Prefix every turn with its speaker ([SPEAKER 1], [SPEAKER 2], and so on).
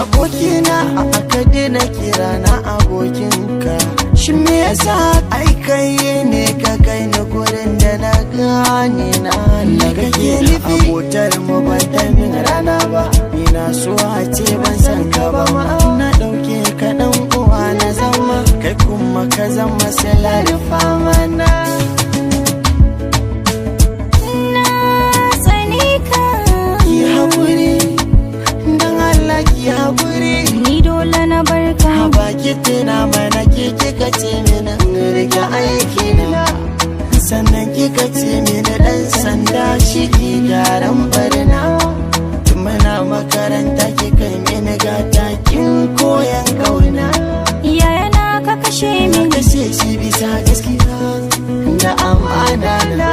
[SPEAKER 1] abokina aka daina kira na abokinka. Shi me yasa ai kai ne ka kai ni gurin da na gane na kake nufi. Abotar mu ba ta min rana ba, ni na so a ce ban san ka ba ma. Na dauke ka dan uwa na zama, kai kuma ka zama silar fama na. Ki haƙuri, dan Allah ki haƙuri.
[SPEAKER 2] Ni dole na barka.
[SPEAKER 1] Baki tuna mana ke kika ce mini rike aiki na, sannan kika ce mini dan sanda shi ke gyaran barna. Muna makaranta kika mini gata kin koyan kauna.
[SPEAKER 2] Yayana ka kashe min.
[SPEAKER 1] Kashe shi bisa gaskiya da amana na.